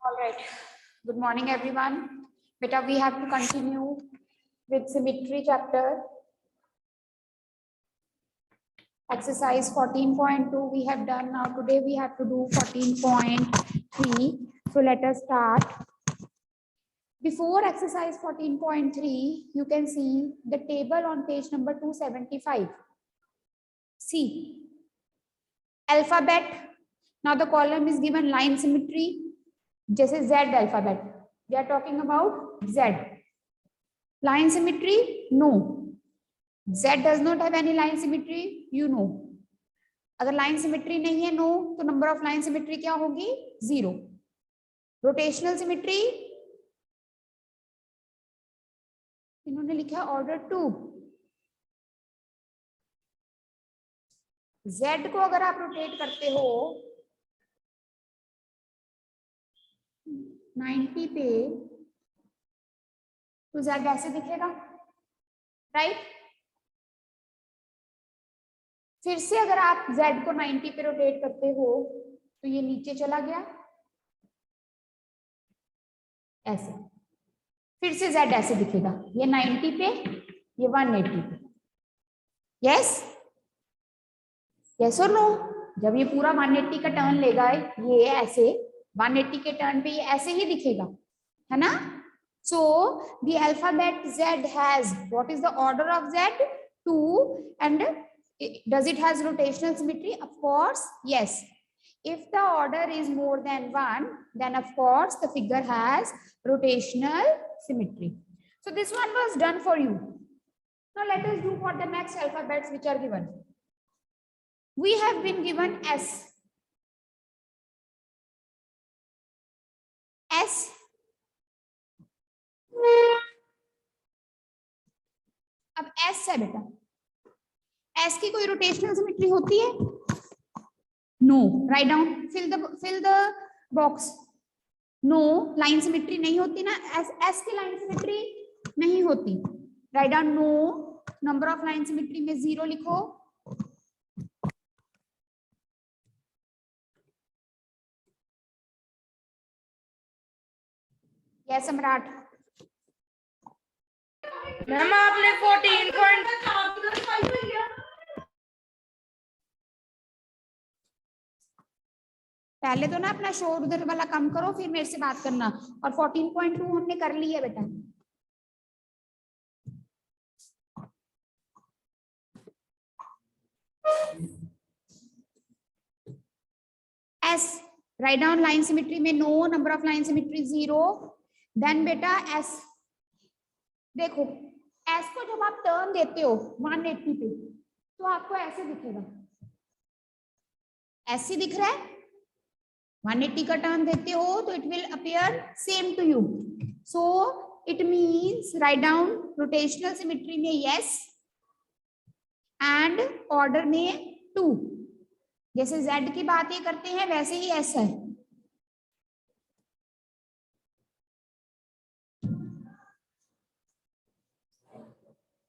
All right. Good morning, everyone. Beta, we have to continue with symmetry chapter. Exercise 14.2 we have done. Now today we have to do 14.3. So let us start. Before exercise 14.3, you can see the table on page number 275. See, alphabet. Now the column is given line symmetry. Jैसे Z alphabet. We are talking about Z. Line symmetry? No. Z does not have any line symmetry. You know. अगर line symmetry नहीं है, no, तो number of line symmetry क्या होगी? 0. Rotational symmetry? इन्होंने लिखा order 2. Z को अगर आप रोटेट करते हो 90 पे तो Z ऐसे दिखेगा, राइट? फिर से अगर आप Z को 90 पे रोटेट करते हो तो ये नीचे चला गया ऐसे, फिर से Z ऐसे दिखेगा, ये 90 पे, ये 180 पे. यस यस और नो? जब ये पूरा 180 का टर्न लेगा ये ऐसे 180 के टर्न पे ये ऐसे ही दिखेगा, है ना? So the alphabet Z has, what is the order of Z? 2. And does it has rotational symmetry? Of course, yes. If the order is more than 1, then of course the figure has rotational symmetry. So this one was done for you. Now let us do for the next alphabets which are given. We have been given S. S. अब S है बेटा, S की कोई rotational symmetry होती है? No. Write down, fill the box. No, line symmetry नहीं होती ना. S की लाइन सिमेट्री नहीं होती. Write down no. Number of line symmetry में 0 लिखो. यस सम्राट. मैम आपने 14 पहले तो ना अपना शोर उधर वाला कम करो, फिर मेरे से बात करना. और 14.2 हमने कर ली है बेटा. S, write down line symmetry में no, number of line symmetry 0. Then बेटा S, देखो S को जब आप टर्न देते हो 180 पे तो आपको ऐसे दिखेगा, ऐसे दिख रहा है. 180 का टर्न देते हो तो it will appear same to you. So it means write down rotational symmetry में यस एंड ऑर्डर में 2. जैसे Z की बात ये करते हैं वैसे ही S है.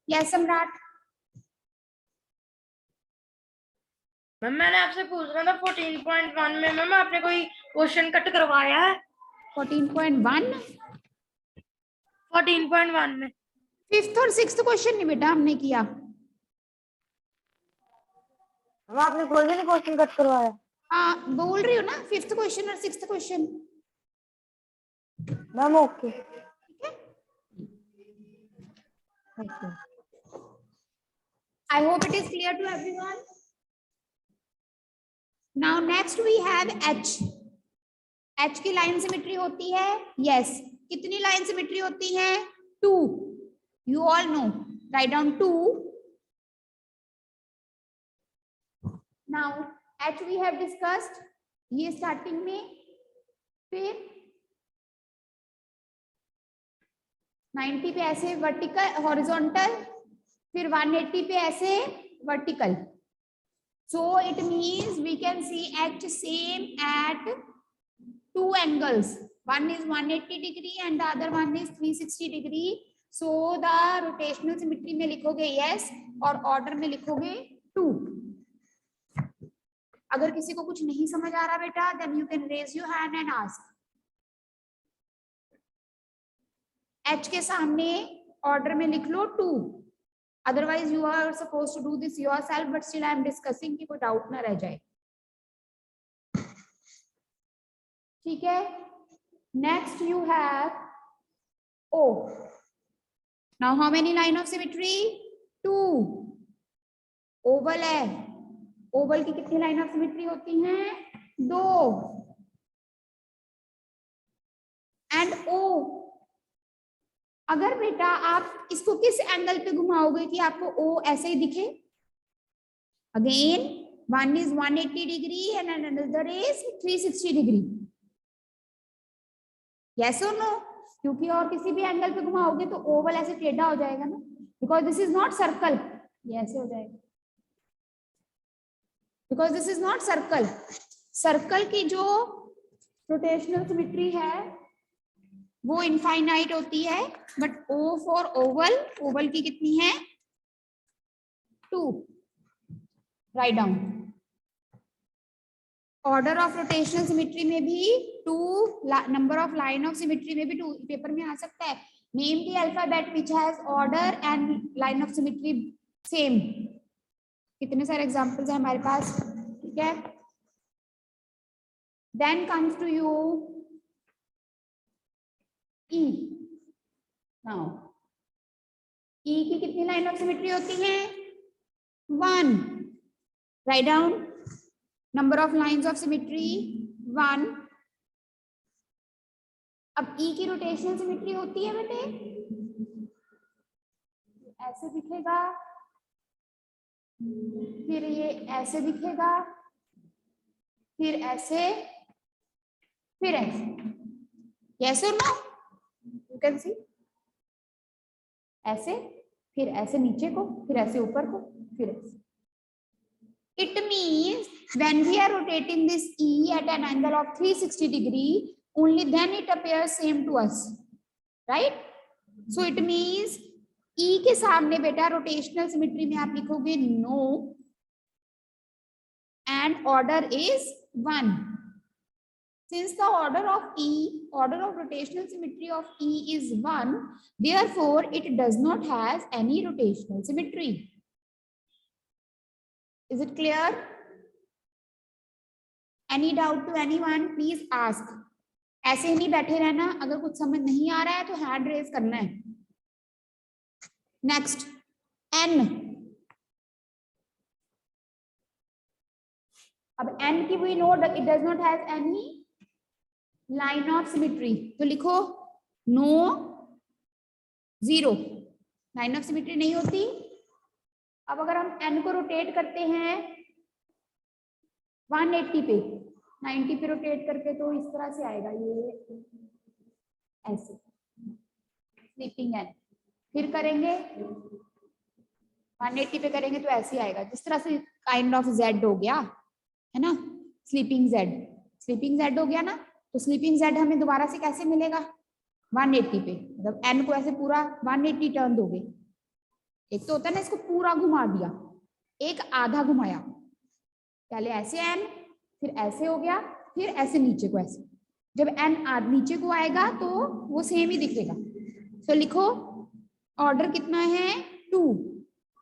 यस सम्राट. मैम मैंने आपसे पूछना था 14.1 में मैम आपने कोई क्वेश्चन कट करवाया है? 14.1 14.1 में 5th और 6th क्वेश्चन नहीं बेटा हमने किया. मैम आपने कोई भी क्वेश्चन कट करवाया? हाँ बोल रही हो ना, 5th क्वेश्चन और 6th question. Ma'am okay. I hope it is clear to everyone. Now next we have H. H की लाइन सिमेट्री होती है yes. कितनी लाइन सिमेट्री होती है? 2. You all know. Write down 2. Now H we have discussed. ये starting में, फिर 90 पे ऐसे वर्टिकल हॉरिजॉन्टल, फिर 180 पे ऐसे vertical. So it means we can see H same at 2 angles. One is 180 degree and the other one is 360 degree. So the rotational symmetry में लिखोगे yes और order में लिखोगे 2. अगर किसी को कुछ नहीं समझ आ रहा बेटा then you can raise your hand and ask. H के सामने ऑर्डर में लिख लो 2, otherwise you are suppose to do this yourself, but still I am discussing कि कोई डाउट ना रह जाए। ठीक है, next you have O. Now how many line of symmetry? 2. Oval है, ओवल की कितनी लाइन ऑफ सिमेट्री होती हैं? 2. एंड O, अगर बेटा आप इसको किस एंगल पे घुमाओगे कि आपको O ऐसे ही दिखे? Again one is 180 degree and another is 360 degree. Yes or no? क्योंकि और किसी भी एंगल पे घुमाओगे तो ओवल ऐसे टेढ़ा हो जाएगा ना, because this is not circle, ये ऐसे हो जाएगा, because this is not circle. Circle की जो रोटेशनल सिमेट्री है वो इनफाइनाइट होती है, but O for Oval, Oval की कितनी है? 2. Write down. Order of rotational symmetry में भी 2, number of line of symmetry में भी 2, पेपर में आ सकता है। Name the alphabet which has order and line of symmetry same. कितने सारे एग्जांपल्स हैं हमारे पास, ठीक है। Then comes to you E. Now E की कितनी लाइन ऑफ सिमेट्री होती है? 1. Write down. Number of lines of symmetry 1. अब E की रोटेशनल सिमेट्री होती है बेटे, ऐसे दिखेगा, फिर ये ऐसे दिखेगा, फिर ऐसे, फिर ऐसे। यस और नो? यू कैन सी, ऐसे, फिर ऐसे नीचे को, फिर ऐसे ऊपर को, फिर ऐसे। It means when we are rotating this E at an angle of 360 degree, only then it appears same to us, right? So it means E के सामने बेटा रोटेशनल सिमेट्री में आप लिखोगे no and order is 1. Since the order of E, order of rotational symmetry of E is 1, therefore it does not has any rotational symmetry. Is it clear? Any doubt to anyone? Please ask. ऐसे ही नहीं बैठे रहना, अगर कुछ समझ नहीं आ रहा है तो हैंड रेज करना है। Next N। अब N की we know that it does not have any line of symmetry, तो लिखो no 0, लाइन ऑफ सिमेट्री नहीं होती। अब अगर हम N को रोटेट करते हैं 180 पे, 90 पे रोटेट करके तो इस तरह से आएगा, ये ऐसे स्लीपिंग N। फिर करेंगे 180 पे करेंगे तो ऐसे आएगा, जिस तरह से काइंड ऑफ Z हो गया है ना, स्लीपिंग Z, स्लीपिंग Z हो गया ना, तो स्लीपिंग Z हमें दोबारा से कैसे मिलेगा? 180 पे, मतलब N को ऐसे पूरा 180 टर्न दोगे। एक तो होता है ना इसको पूरा घुमा दिया, एक आधा घुमाया, पहले ऐसे N, फिर ऐसे हो गया, फिर ऐसे नीचे को ऐसे। जब N नीचे को आएगा तो वो सेम ही दिखेगा। तो लिखो ऑर्डर कितना है? 2।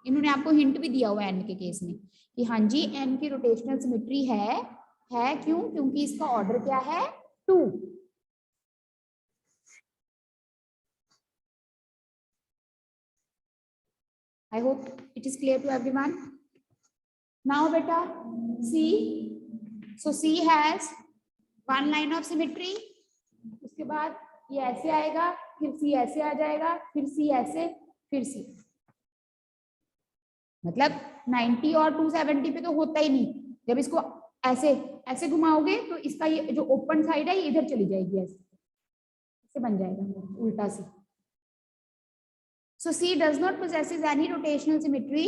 इन्होंने आपको हिंट भी दिया हुआ है N के केस में कि हाँ जी N की रोटेशनल सिमेट्री है क्यों? क्योंकि इसका ऑर्डर क्या है? 2। I hope it is clear to everyone. Now beta C, so C has 1 line of symmetry, उसके बाद ये ऐसे आएगा, फिर C ऐसे आ जाएगा, फिर C ऐसे, फिर C। मतलब 90 और 270 पे तो होता ही नहीं, जब इसको ऐसे ऐसे घुमाओगे तो इसका ये जो ओपन साइड है ये इधर चली जाएगी, ऐसे बन जाएगा उल्टा सी। So C does not possesses any rotational symmetry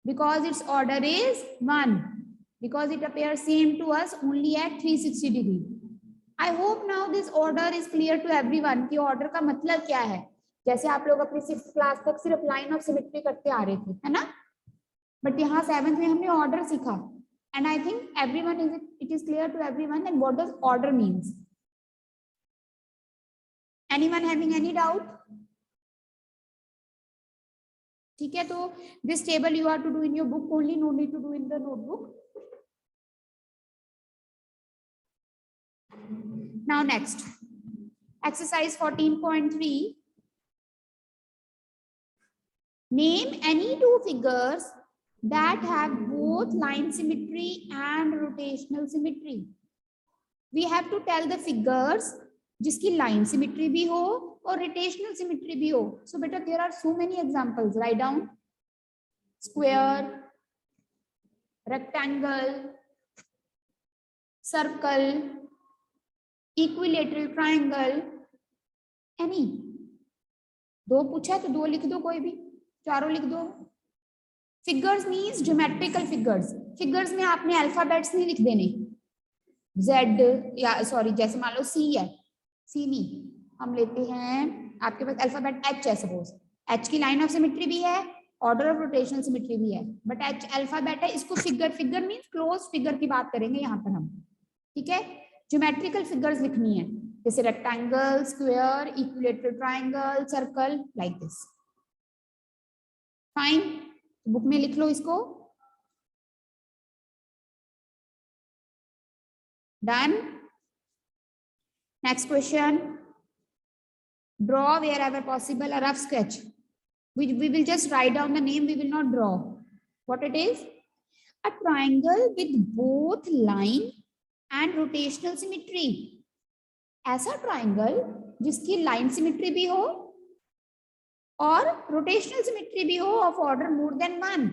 because its order is 1, because it appears same to us only at 360 degree. I hope now this order is clear to everyone कि order का मतलब क्या है। जैसे आप लोग अपनी 6th class तक सिर्फ लाइन ऑफ सिमेट्री करते आ रहे थे, है ना, बट यहाँ 7th में हमने ऑर्डर सीखा, and I think everyone it is clear to everyone and what does order means. Anyone having any doubt? ठीक है, तो this table you are to do in your book only, no need to do in the notebook. Now next, exercise 14.3. Name any two figures that have both line symmetry and rotational symmetry. We have to tell the figures जिसकी line symmetry भी हो और rotational symmetry भी हो. So beta, there are so many examples. Write down: square, rectangle, circle, equilateral triangle, any. दो पूछा है तो दो लिख दो, कोई भी चारों लिख दो. Figures means geometrical figures. Figures में आपने अल्फाबेट्स नहीं लिख देने. जेड या सॉरी जैसे मान लो सी है, सी नहीं, हम लेते हैं आपके पास अल्फाबेट एच है सपोज. एच की लाइन ऑफ सिमेट्री भी है, ऑर्डर ऑफ रोटेशनल सिमेट्री भी है, बट एच अल्फाबेट है. इसको figure, figure means close figure की बात करेंगे यहाँ पर हम. ठीक है, ज्योमेट्रिकल फिगर्स लिखनी है जैसे rectangle, square, equilateral triangle, circle, like this. Fine, book में लिख लो इसको. Done. Next question, draw wherever possible a rough sketch. We will just write down the name, we will not draw. What it is? A triangle with both line and rotational symmetry. ऐसा triangle जिसकी line symmetry भी हो और rotational symmetry भी हो of order more than 1.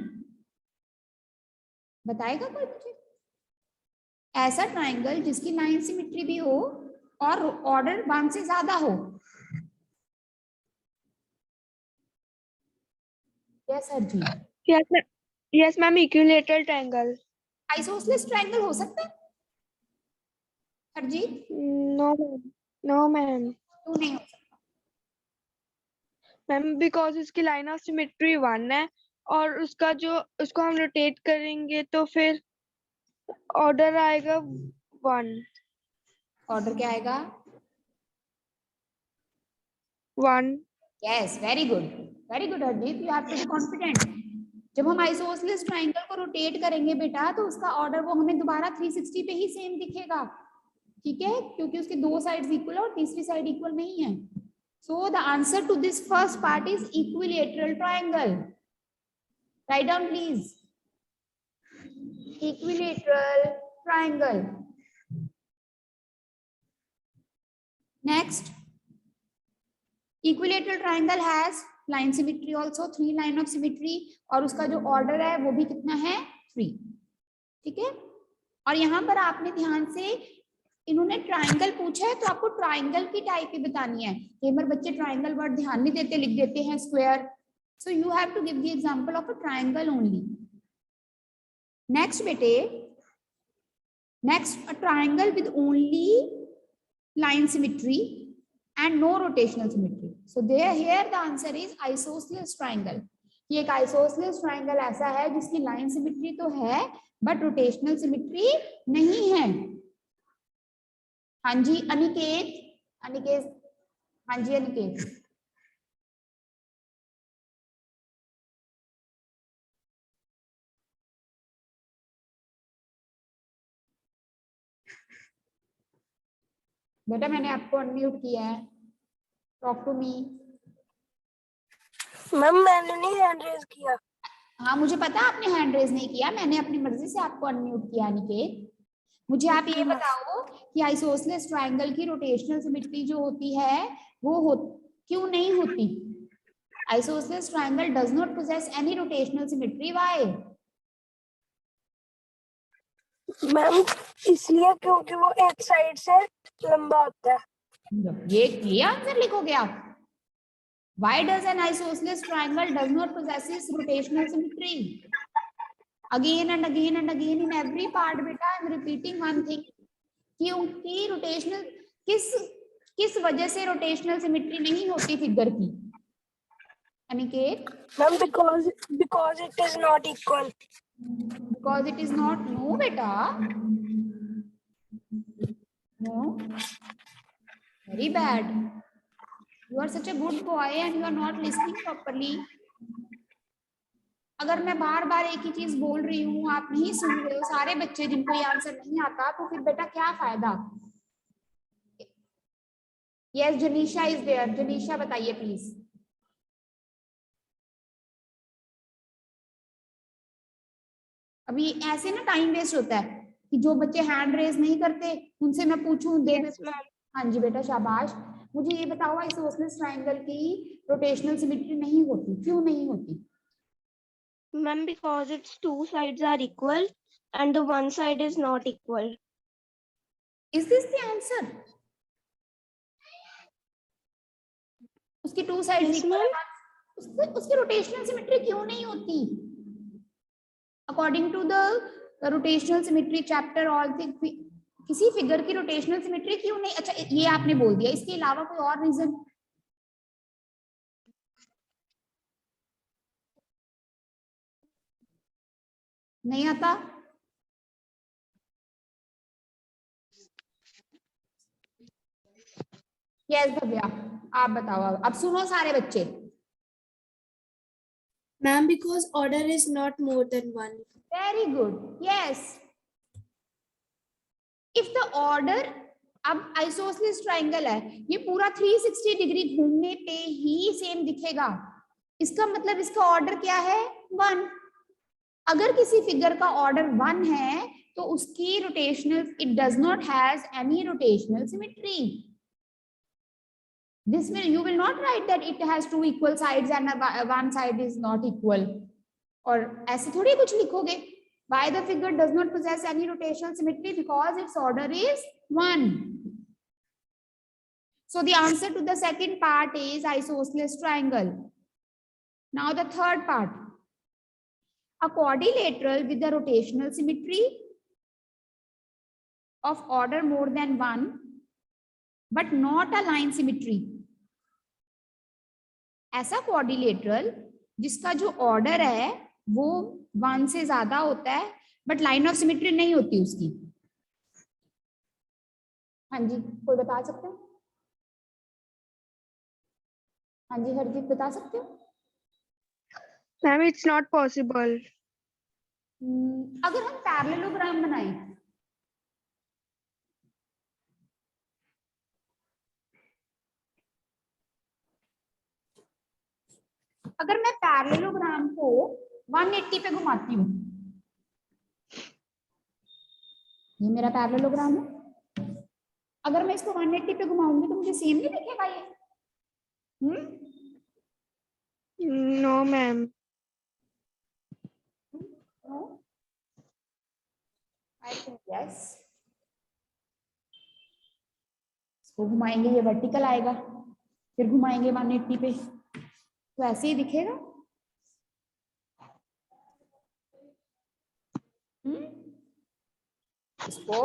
बताएगा कोई मुझे? ऐसा ट्राइंगल जिसकी लाइन सिमेट्री भी हो और ऑर्डर 1 से ज्यादा हो. Yes sir ji. Yes ma'am, equilateral triangle. Isosceles triangle हो सकता है हरजीत? No ma'am. क्यों नहीं हो सकता? मैम बिकॉज इसकी लाइन ऑफ सिमेट्री 1 है और उसका जो उसको हम रोटेट करेंगे तो फिर ऑर्डर आएगा 1. ऑर्डर क्या आएगा? 1. Yes, very good, very good Harjeet, you have to be confident. जब हम आइसोसेलेस ट्राइंगल को रोटेट करेंगे बेटा तो उसका ऑर्डर वो हमें दोबारा 360 पे ही सेम दिखेगा. ठीक है, क्योंकि उसके दो साइड्स इक्वल और तीसरी साइड इक्वल नहीं है. So the answer to this first part is equilateral triangle. Write down please, equilateral triangle. Next, equilateral triangle has line symmetry also, 3 line of symmetry, और उसका जो ऑर्डर है वो भी कितना है? 3. ठीक है, और यहाँ पर आपने ध्यान से, इन्होंने ट्राइंगल पूछा है तो आपको ट्राइंगल की टाइप ही बतानी है. कई बार बच्चे ट्राइंगल वर्ड ध्यान नहीं देते, लिख देते हैं square. So you have to give the example of a triangle only. Next बेटे, next, a triangle with only line symmetry and no rotational symmetry. So there here the answer is isosceles triangle. ये एक isosceles triangle ऐसा है जिसकी line symmetry तो है but rotational symmetry नहीं है. हाँ जी अनिकेत, अनिकेत, हाँ जी अनिकेत. बेटा मैंने आपको अनम्यूट किया है, टॉक टू मी. मैम मैंने नहीं हैंड रेज किया. हाँ मुझे पता आपने हैंड रेज नहीं किया, मैंने अपनी मर्जी से आपको अनम्यूट किया. अनिकेत, मुझे आप ये बताओ कि आइसोसेलेस ट्रायंगल की रोटेशनल सिमेट्री जो होती है वो क्यों नहीं होती? Isosceles triangle does not possess any rotational symmetry. Why? Ma'am इसलिए क्योंकि वो एक साइड से लंबा होता है. ये आंसर लिखोगे आप? Why does an isosceles triangle does not possesses rotational symmetry? Again and again and again in every part beta I am repeating one thing. क्योंकि रोटेशनल किस वजह से रोटेशनल सिमेट्री नहीं होती फिगर की? Aniket? Ma'am because it is not equal. Because it is not. No बेटा, no, very bad. Are such a good boy and you are not listening properly. अगर मैं बार बार एक ही चीज बोल रही हूँ, आप नहीं सुन रहे हो, सारे बच्चे जिनको ये आंसर नहीं आता, तो फिर बेटा क्या फायदा। यस जनीशा इज देयर, जनीशा बताइए प्लीज। अभी ऐसे ना टाइम वेस्ट होता है कि जो बच्चे हैंड रेज नहीं करते उनसे मैं पूछूं दे। Yes, ma'am. हाँ जी बेटा शाबाश। मुझे ये बताओ आइसोसेलेस ट्रायंगल की रोटेशनल सिमेट्री नहीं होती, क्यों नहीं होती? Ma'am, because its two sides are equal and the one side is not equal. Is this the answer? उसकी two sides Yes, equal ma'am. है, उसकी रोटेशनल सिमेट्री क्यों नहीं होती? According to the rotational symmetry chapter all किसी figure की rotational symmetry क्यों नहीं? अच्छा ये आपने बोल दिया, इसके अलावा कोई और रीजन? नहीं आता? यस भव्या आप बताओ। अब सुनो सारे बच्चे। Ma'am, because order is not more than one. Very good, yes. If the order, अब आइसोसेलेस ट्रायंगल है, ये पूरा 360 डिग्री घूमने पे ही सेम दिखेगा, इसका मतलब इसका ऑर्डर क्या है? 1। अगर किसी फिगर का ऑर्डर 1 है तो उसकी rotational, it does not has any rotational symmetry. This will, you will not write that it has two equal sides and one side is not equal, और ऐसे थोड़ी कुछ लिखोगे। Why the figure does not possess any rotational symmetry? Because its order is 1. So the answer to the second part is isosceles triangle. Now the third part, a quadrilateral with a rotational symmetry of order more than 1 but not a line symmetry. ऐसा quadrilateral जिसका जो order है वो 1 से ज्यादा होता है but line of symmetry नहीं होती उसकी। हाँ जी कोई बता सकते हो? हाँ जी हरजीत बता सकते हो? Ma'am, it's not possible. अगर हम पैरेललोग्राम बनाएं, अगर मैं पैरेललोग्राम को 180 पे घुमाती हूँ, ये मेरा पैरेललोग्राम है, अगर मैं इसको 180 पे घुमाऊंगी तो मुझे सेम नहीं दिखेगा ये? No, ma'am. I think yes. इसको घुमाएंगे ये वर्टिकल आएगा, फिर घुमाएंगे 180 पे तो ऐसे ही दिखेगा। इसको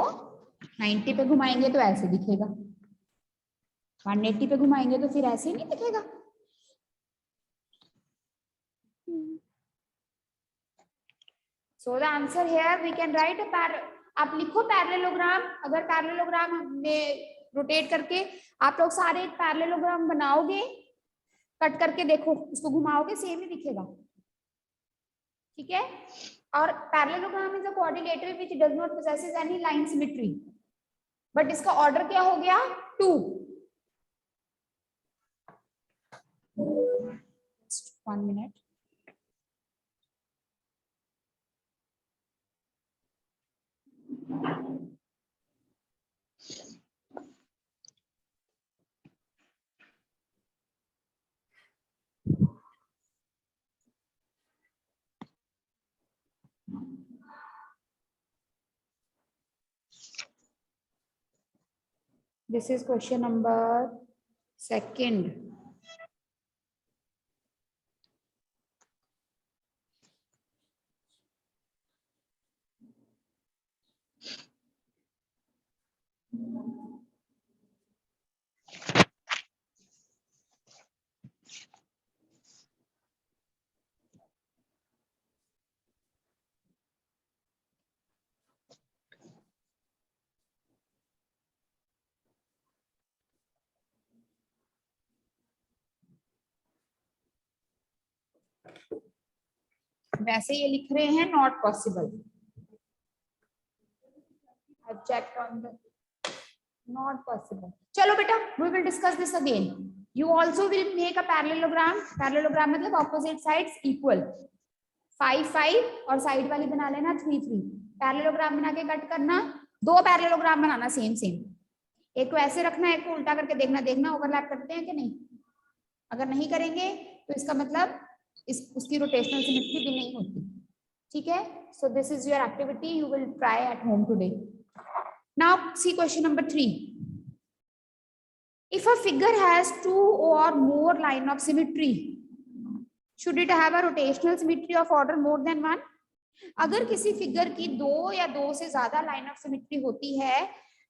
90 पे घुमाएंगे तो ऐसे दिखेगा, 180 पे घुमाएंगे तो फिर ऐसे नहीं दिखेगा। So the answer here we can write a आप लिखो पैरेललोग्राम। अगर पैरेललोग्राम में रोटेट करके आप लोग सारे पैरेललोग्राम बनाओगे, कट करके देखो, उसको घुमाओगे सेम ही दिखेगा, ठीक है? और parallelogram is a quadrilateral which does not possesses any line symmetry, but इसका ऑर्डर क्या हो गया? 2। 1 minute. This is question number 2nd. वैसे ये लिख रहे हैं not possible. I've checked on the not possible. चलो बेटा, we will discuss this again. You also will make a parallelogram. Parallelogram मतलब opposite sides equal. 5 5 और साइड वाली बना लेना 3 3. पैरेललोग्राम बना के कट करना, दो पैरेललोग्राम बनाना सेम सेम, एक को ऐसे रखना, एक को उल्टा करके देखना ओवरलैप करते हैं कि नहीं। अगर नहीं करेंगे तो इसका मतलब उसकी रोटेशनल सिमेट्री भी नहीं होती। ठीक है, so this is your activity, you will try at home today. Now see question number 3. If a figure has 2 or more line of symmetry, should it have a rotational symmetry of order more than 1? अगर किसी figure की 2 या 2 से ज्यादा line of symmetry होती है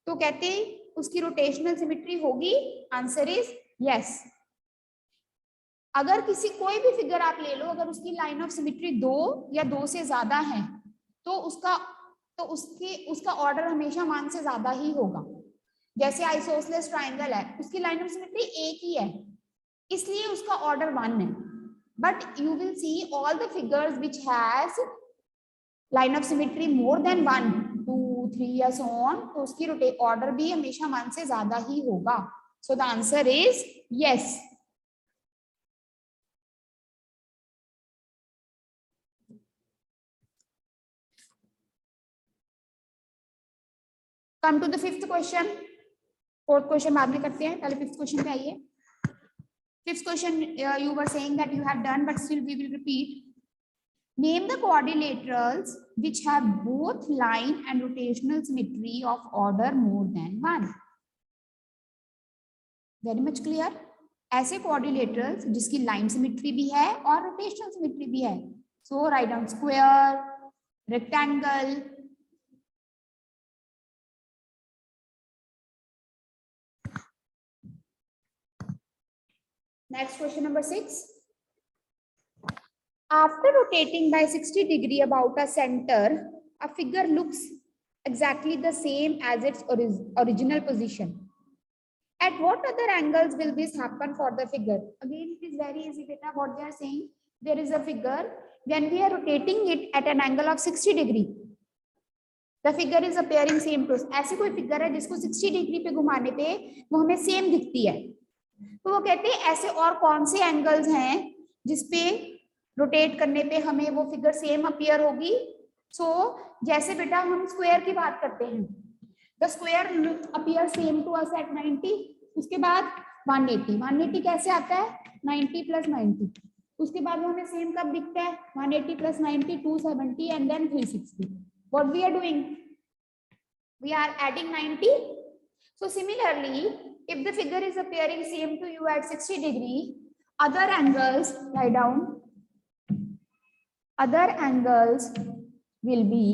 तो कहते हैं उसकी रोटेशनल सिमेट्री होगी। Answer is yes. अगर किसी कोई भी फिगर आप ले लो, अगर उसकी लाइन ऑफ सिमेट्री 2 या 2 से ज्यादा है तो उसका ऑर्डर हमेशा 1 से ज्यादा ही होगा। जैसे आइसोसेलेस ट्रायंगल है, उसकी लाइन ऑफ सिमेट्री एक ही है, इसलिए उसका ऑर्डर 1 है। But you will see all the figures which has line of symmetry more than 1 2 3 या सो ऑन, तो उसकी ऑर्डर भी हमेशा 1 से ज्यादा ही होगा। सो the answer is yes. Come to the 5th question. 4th question बाद में करते हैं, पहले 5th question पे आइए। 5th question you were saying that you have done, but still we will repeat. Name the quadrilaterals which have both line and rotational symmetry of order more than 1. Very much clear? ऐसे quadrilaterals जिसकी line symmetry भी है और rotational symmetry भी है। So write down square, rectangle. Next question number 6. After rotating by 60 degrees about a center, a figure looks exactly the same as its original position. At what other angles will this happen for the figure? Again, it is very easy, beta. What they are saying, there is a figure. When we are rotating it at an angle of 60 degrees, the figure is appearing same to us. ऐसी कोई figure है जिसको 60 degree पे घुमाने पे वो हमें same दिखती है, तो वो कहते हैं ऐसे और कौन से एंगल्स हैं जिसपे रोटेट करने पे हमें वो फिगर सेम अपीयर होगी। सो जैसे बेटा हम स्क्वायर की बात करते हैं, the square appear same to us at 90, उसके बाद 180। 180 कैसे आता है 90 + 90, उसके बाद वो हमें सेम कब दिखता है 180 + 90 270 and then 360। What we are doing? We are adding 90. So similarly, if the figure is appearing same to you at 60 degrees, other angles, write down, other angles will be,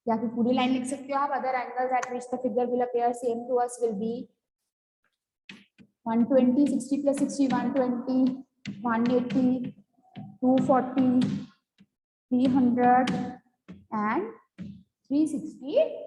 या फिर पूरी लाइन लिख सकते हो आप, other angles at which the figure will appear same to us will be 120, 60 + 60, 120, 180, 240, 300 and 360.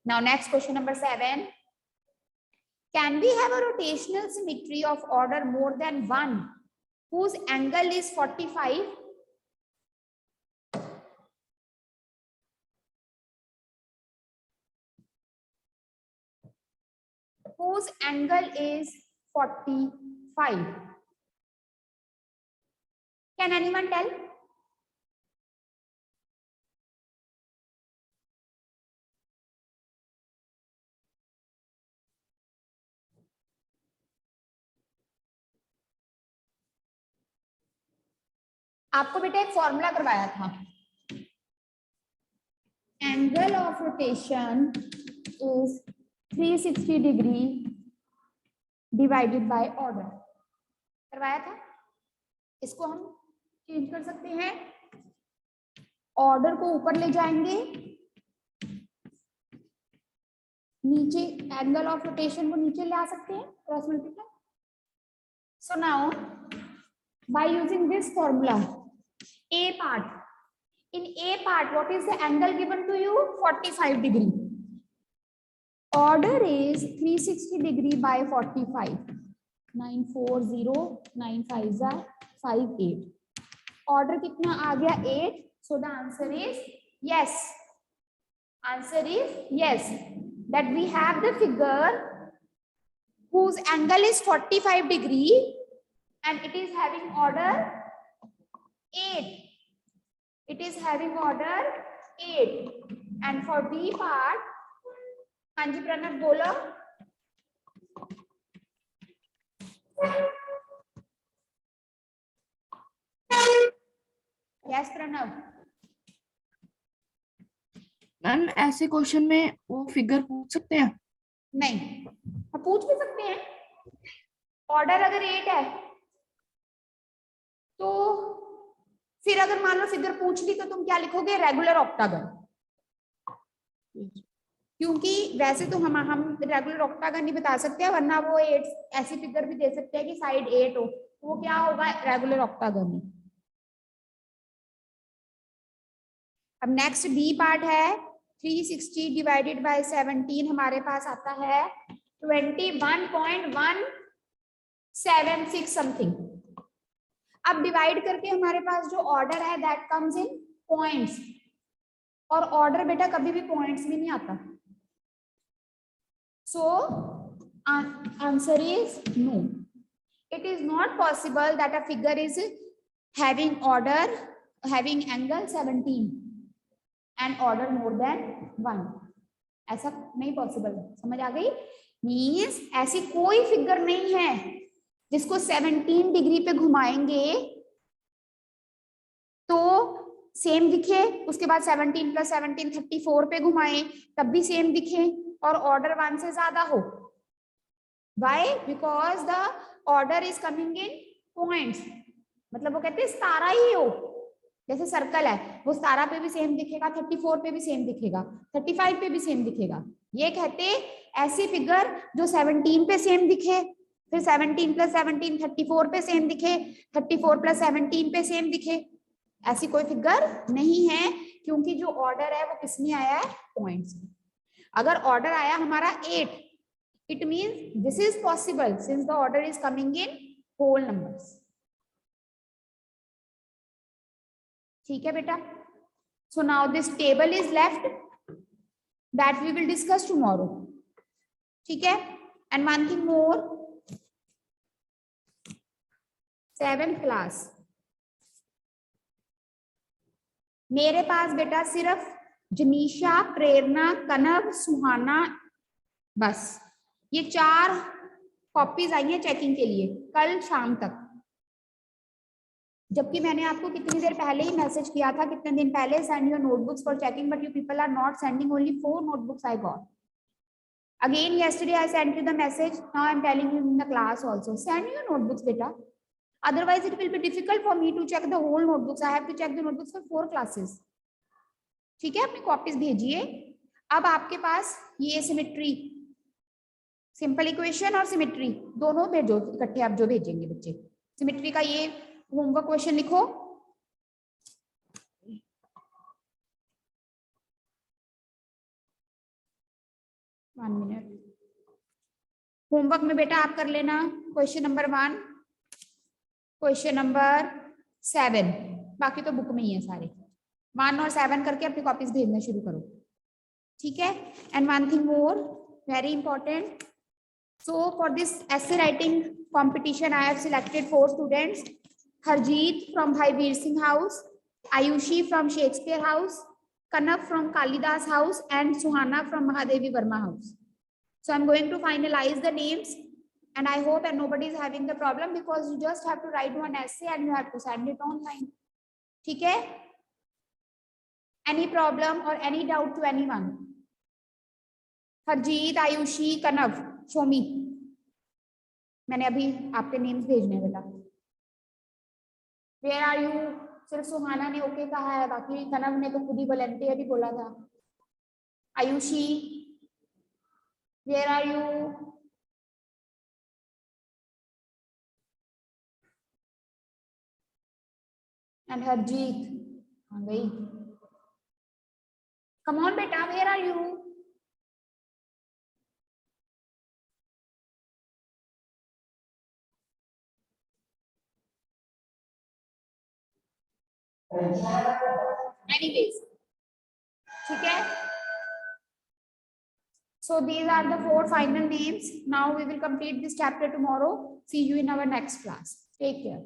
Now next question number 7. Can we have a rotational symmetry of order more than 1 whose angle is 45? Whose angle is 45? Can anyone tell? आपको बेटा एक formula करवाया था, angle of rotation is 360 degree divided by order. करवाया था। इसको हम change कर सकते हैं, ऑर्डर को ऊपर ले जाएंगे, नीचे एंगल ऑफ रोटेशन को नीचे ले आ सकते हैं, cross multiply. So now by using this formula, A part, in A part what is the angle given to you? 45 degree. Order is 360 degree by 45. 940, 9 5 are 58. Order कितना आ गया? 8. So the answer is yes. Answer is yes. That we have the figure whose angle is 45 degree and it is having order 8. It is having order 8. And for B part, हाँ जी प्रणव बोलो। Yes Pranav. Ma'am ऐसे question में वो figure पूछ सकते हैं? नहीं, हम पूछ भी सकते हैं। ऑर्डर अगर 8 है तो फिर अगर मान लो फिगर पूछ ली तो तुम क्या लिखोगे? Regular octagon. क्योंकि वैसे तो हम रेगुलर ऑक्टागन नहीं बता सकते, वरना वो 8 ऐसी फिगर भी दे सकते हैं कि साइड 8 हो, वो क्या होगा? Regular octagon. अब नेक्स्ट बी पार्ट है 360 डिवाइडेड बाय 17, हमारे पास आता है 21.176 समथिंग। अब डिवाइड करके हमारे पास जो ऑर्डर है दैट कम्स इन पॉइंट्स, और ऑर्डर बेटा कभी भी पॉइंट्स में नहीं आता। So answer is no, it is not possible that a figure is having order having angle 17 and order more than 1। ऐसा नहीं पॉसिबल। समझ आ गई? मीन्स ऐसी कोई फिगर नहीं है जिसको 17 डिग्री पे घुमाएंगे तो सेम दिखे, उसके बाद 17 + 17 34 पे घुमाएं तब भी सेम दिखे, और ऑर्डर 1 से ज्यादा हो। Why? Because the order is coming in points. मतलब वो कहते हैं सारा ही हो, जैसे सर्कल है वो 17 पे भी सेम दिखेगा, 34 पे भी सेम दिखेगा, 35 पे भी सेम दिखेगा। ये कहते ऐसी फिगर जो 17 पे सेम दिखे, फिर 17 + 17 34 पे सेम दिखे, 34 + 17 पे सेम दिखे, ऐसी कोई फिगर नहीं है, क्योंकि जो ऑर्डर है वो किसमें आया है? पॉइंट्स में। अगर ऑर्डर आया हमारा 8, it means this is possible since the order is coming in whole numbers. ठीक है बेटा? So now this table is left that we will discuss tomorrow. ठीक है? And one thing more, 7th class मेरे पास बेटा सिर्फ जनीशा, प्रेरणा, कनव, सुहाना, बस ये 4 कॉपीज आई हैं चेकिंग के लिए कल शाम तक। जबकि मैंने आपको कितनी देर पहले ही मैसेज किया था, कितने दिन पहले, send your notebooks for checking, but you people are not sending, only 4 notebooks I got. Again yesterday I sent you the message, now I am telling you in the class also, send your notebooks beta, otherwise it will be difficult for me to check the whole notebooks. I have to check the notebooks for 4 classes. ठीक है? अपनी copies भेजिए। अब आपके पास ये symmetry, simple equation और symmetry दोनों भेजो इकट्ठे, आप जो भेजेंगे बच्चे। सिमेट्री का ये होमवर्क क्वेश्चन लिखो। One minute. होमवर्क में बेटा आप कर लेना क्वेश्चन नंबर 1, क्वेश्चन नंबर 7, बाकी तो बुक में ही है सारे। 1 और 7 करके अपनी कॉपीज भेजना शुरू करो। ठीक है? And one thing more very important, so for this essay writing competition I have selected 4 students, Harjeet from Bhai Veer Singh House, Ayushi from Shakespeare House, Kanav from Kalidas House, and Suhana from Mahadevi Verma House. So I'm going to finalize the names, and I hope that nobody is having the problem, because you just have to write one essay and you have to send it online. ठीक है? Any problem or any doubt to anyone? Harjeet, Ayushi, Kanav, show me. मैंने अभी आपके names भेजने बेटा। Where are you सिर्फ सुहाना ने okay कहा है, बाकी कनव ने तो खुद ही वॉलंटियर ही बोला था। Ayushi, where are you? And Harjeet आ गई। कम ऑन बेटा, वेयर आर यू? एनीवेज, ठीक है। So these are the 4 final names. Now we will complete this chapter tomorrow. See you in our next class. Take care.